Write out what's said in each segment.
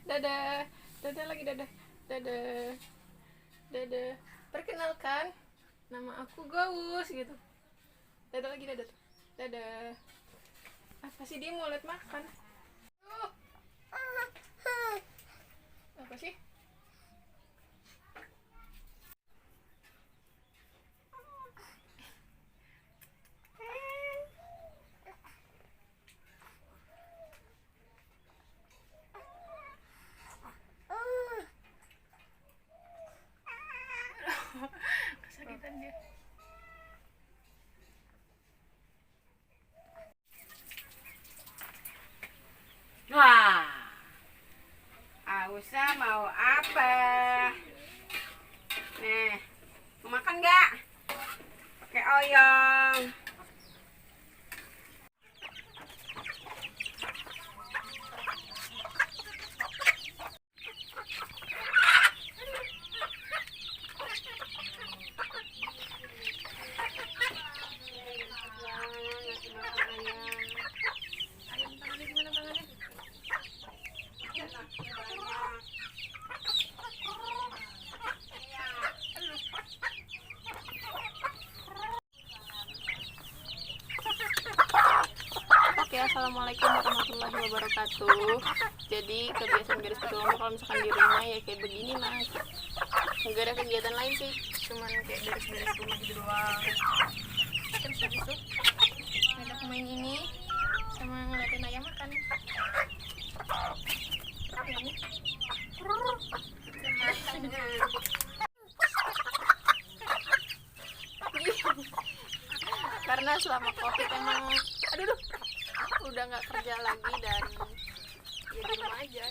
dadah, dadah lagi, dadah, dadah, dadah. Perkenalkan, nama aku Gawus gitu. Dadah lagi, dadah, dadah. Apa sih, dia mau lihat makan? Apa sih? Kesakitan dia. Wah, Ausa mau apa? Nih, mau makan nggak? Pakai oyong. Ayam tangannya gimana tangannya? Oke, assalamualaikum warahmatullahi wabarakatuh. Jadi kebiasaan garis petualang kalau misalkan di rumah ya kayak begini mas. Nggak ada kegiatan lain sih, cuman kayak beres-beres rumah gitu doang. Terus habis itu ada pemain ini sama ngeliatin ayam makan. Ayamnya. Karena selama covid emang aduh udah nggak kerja lagi dan ya di rumah aja.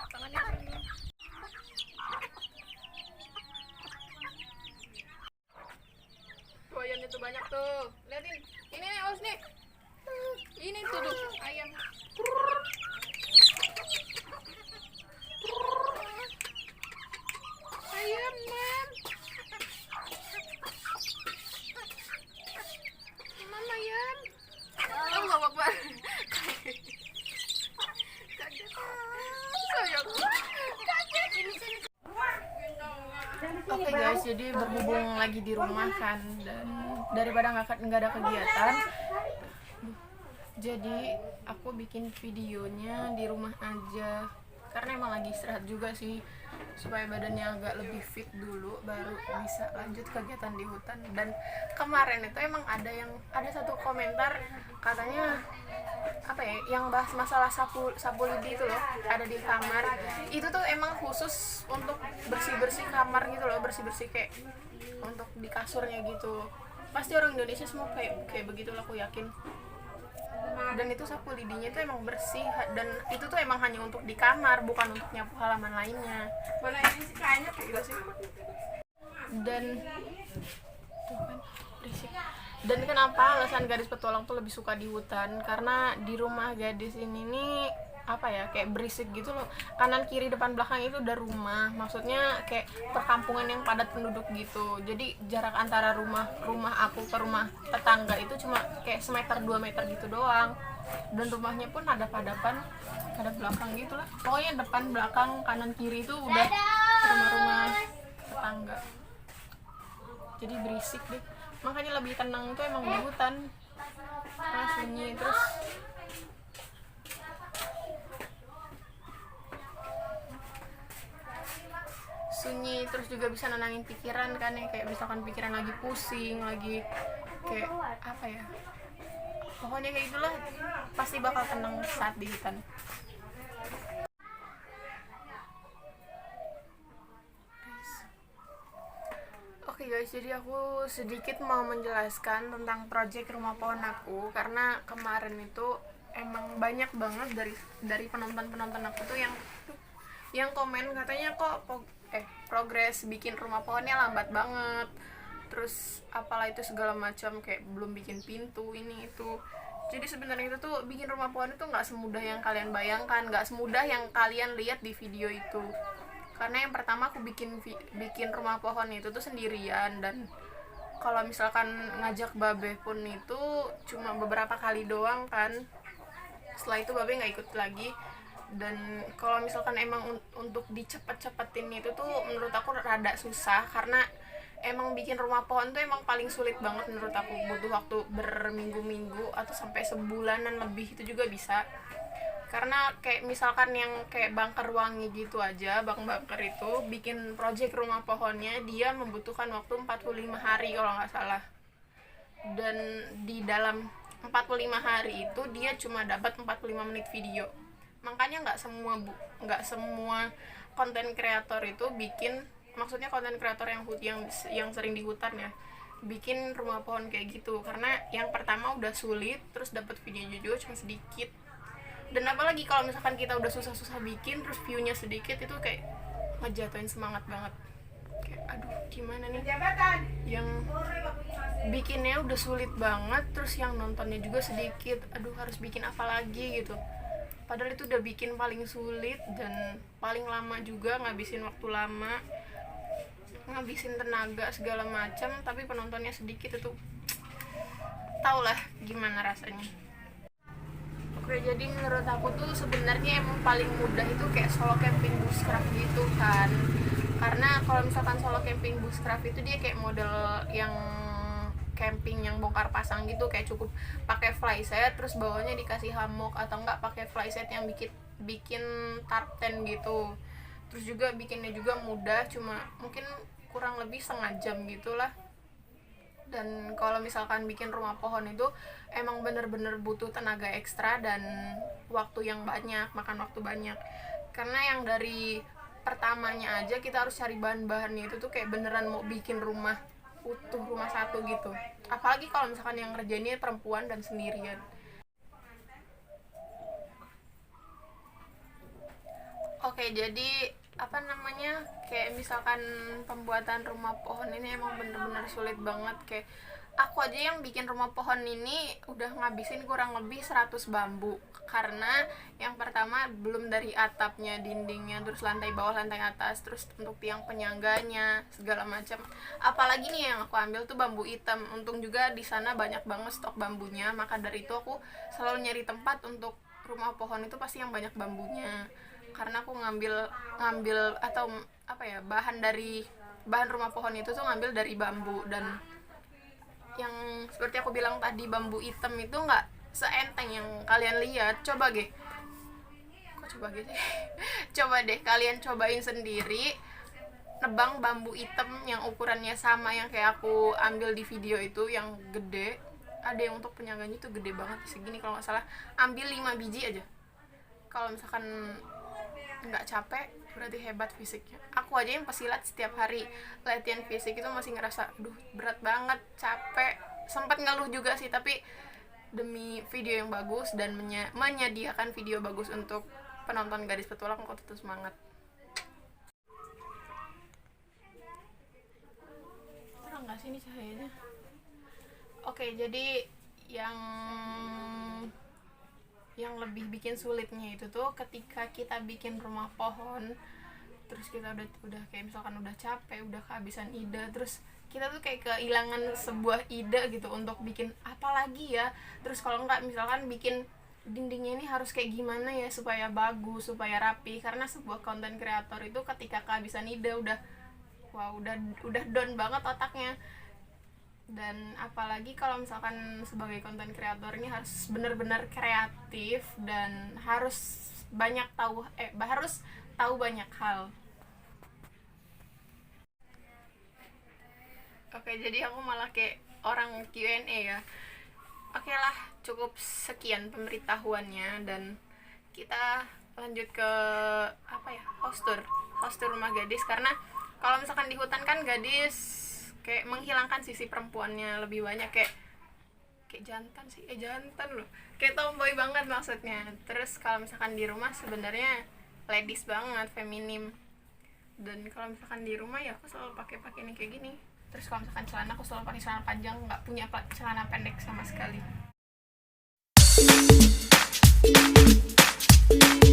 Tangannya ini. Tuh ayamnya tuh banyak tuh, liatin ini nih aus nih, ini tuh ayam. Ayam mam, mam ayam. Allah Akbar. Kaget, sayang, kaget ini sini. Oke guys, jadi berhubung lagi di rumah kan dan daripada nggak ada kegiatan, jadi aku bikin videonya di rumah aja karena emang lagi istirahat juga sih supaya badannya agak lebih fit dulu baru bisa lanjut kegiatan di hutan. Dan kemarin itu emang ada satu komentar katanya apa ya yang bahas masalah sapu lidi itu loh, ada di kamar itu tuh emang khusus untuk bersih kamar gitu loh, bersih kayak untuk di kasurnya gitu. Pasti orang Indonesia semua kayak begitu lah, aku yakin. Dan itu sapu lidinya itu emang bersih dan itu tuh emang hanya untuk di kamar, bukan untuk nyapu halaman lainnya. Mana ini sih kayaknya kayak sih. Dan tuh kan berisik. Dan kenapa alasan gadis petualang tuh lebih suka di hutan? Karena di rumah gadis ini nih apa ya, kayak berisik gitu loh. Kanan kiri depan belakang itu udah rumah, maksudnya kayak perkampungan yang padat penduduk gitu. Jadi jarak antara rumah aku ke rumah tetangga itu cuma kayak semeter 2 meter gitu doang. Dan rumahnya pun ada belakang gitu lah. Pokoknya depan belakang kanan kiri itu udah rumah tetangga. Jadi berisik deh, makanya lebih tenang tuh emang di hutan karena sunyi. Terus sunyi, terus juga bisa nenangin pikiran kan ya, kayak misalkan pikiran lagi pusing, lagi kayak apa ya, pokoknya kayak itulah, pasti bakal tenang saat di hutan. Oke guys, jadi aku sedikit mau menjelaskan tentang project rumah pohon aku karena kemarin itu emang banyak banget dari penonton aku tuh yang komen katanya kok progres bikin rumah pohonnya lambat banget, terus apalah itu segala macam, kayak belum bikin pintu ini itu. Jadi sebenarnya itu tuh bikin rumah pohon itu nggak semudah yang kalian bayangkan, nggak semudah yang kalian lihat di video itu. Karena yang pertama aku bikin rumah pohon itu tuh sendirian, dan kalau misalkan ngajak babe pun itu cuma beberapa kali doang kan. Setelah itu babe nggak ikut lagi. Dan kalau misalkan emang untuk dicepet-cepetin itu tuh menurut aku rada susah, karena emang bikin rumah pohon tuh emang paling sulit banget menurut aku, butuh waktu berminggu-minggu atau sampai sebulanan lebih itu juga bisa. Karena kayak misalkan yang kayak Bangker Wangi gitu aja, Bang Bangker itu bikin project rumah pohonnya dia membutuhkan waktu 45 hari kalau nggak salah. Dan di dalam 45 hari itu dia cuma dapat 45 menit video. Makanya nggak semua konten kreator itu bikin, maksudnya konten kreator yang sering di hutan ya, bikin rumah pohon kayak gitu. Karena yang pertama udah sulit, terus dapat videonya juga cuma sedikit. Dan apalagi kalau misalkan kita udah susah-susah bikin terus viewnya sedikit, itu kayak ngejatuhin semangat banget. Kayak aduh gimana nih, yang bikinnya udah sulit banget terus yang nontonnya juga sedikit, aduh harus bikin apa lagi gitu. Padahal itu udah bikin paling sulit dan paling lama juga, ngabisin waktu lama, ngabisin tenaga segala macam, tapi penontonnya sedikit. Itu tau lah gimana rasanya. Oke, jadi menurut aku tuh sebenarnya emang paling mudah itu kayak solo camping bushcraft gitu kan. Karena kalau misalkan solo camping bushcraft itu dia kayak model yang camping yang bongkar pasang gitu, kayak cukup pakai flyset terus bawahnya dikasih hammock, atau enggak pakai flyset yang bikin tarp tent gitu. Terus juga bikinnya juga mudah, cuma mungkin kurang lebih setengah jam gitulah. Dan kalau misalkan bikin rumah pohon itu emang bener-bener butuh tenaga ekstra dan waktu yang banyak, makan waktu banyak. Karena yang dari pertamanya aja kita harus cari bahan-bahannya itu tuh kayak beneran mau bikin rumah utuh, rumah satu gitu. Apalagi kalau misalkan yang ngerjainnya perempuan dan sendirian. Oke, jadi apa namanya, kayak misalkan pembuatan rumah pohon ini emang bener-bener sulit banget. Kayak aku aja yang bikin rumah pohon ini udah ngabisin kurang lebih 100 bambu. Karena yang pertama belum dari atapnya, dindingnya, terus lantai bawah, lantai atas, terus untuk tiang penyangganya segala macam. Apalagi nih yang aku ambil tuh bambu hitam. Untung juga di sana banyak banget stok bambunya, maka dari itu aku selalu nyari tempat untuk rumah pohon itu pasti yang banyak bambunya. Karena aku ngambil atau apa ya, bahan rumah pohon itu tuh ngambil dari bambu. Dan yang seperti aku bilang tadi, bambu hitam itu nggak seenteng yang kalian lihat. Coba deh kalian cobain sendiri nebang bambu hitam yang ukurannya sama yang kayak aku ambil di video itu, yang gede. Ada yang untuk penyangganya tuh gede banget segini kalau nggak salah. Ambil 5 biji aja. Kalau misalkan nggak capek berarti hebat fisiknya. Aku aja yang pesilat setiap hari latihan fisik itu masih ngerasa duh berat banget, capek, sempat ngeluh juga sih, tapi demi video yang bagus dan menyediakan video bagus untuk penonton Gadis Petualang, aku tetap semangat. Terang nggak sih ini cahayanya? Oke, jadi yang lebih bikin sulitnya itu tuh ketika kita bikin rumah pohon, terus kita udah kayak misalkan udah capek, udah kehabisan ide, terus kita tuh kayak kehilangan sebuah ide gitu untuk bikin apa lagi ya. Terus kalau enggak misalkan bikin dindingnya ini harus kayak gimana ya supaya bagus, supaya rapi. Karena sebuah konten kreator itu ketika kehabisan ide udah down banget otaknya. Dan apalagi kalau misalkan sebagai konten kreator ini harus benar-benar kreatif dan harus tahu banyak hal. Oke, jadi aku malah kayak orang Q&A ya. Oke lah, cukup sekian pemberitahuannya dan kita lanjut ke host tour rumah Gadis. Karena kalau misalkan di hutan kan Gadis kayak menghilangkan sisi perempuannya lebih banyak, kayak jantan loh, kayak tomboy banget maksudnya. Terus kalau misalkan di rumah sebenarnya ladies banget, feminim. Dan kalau misalkan di rumah ya aku selalu pakai ini kayak gini. Terus kalau misalkan celana aku selalu pakai celana panjang, nggak punya celana pendek sama sekali. Bye.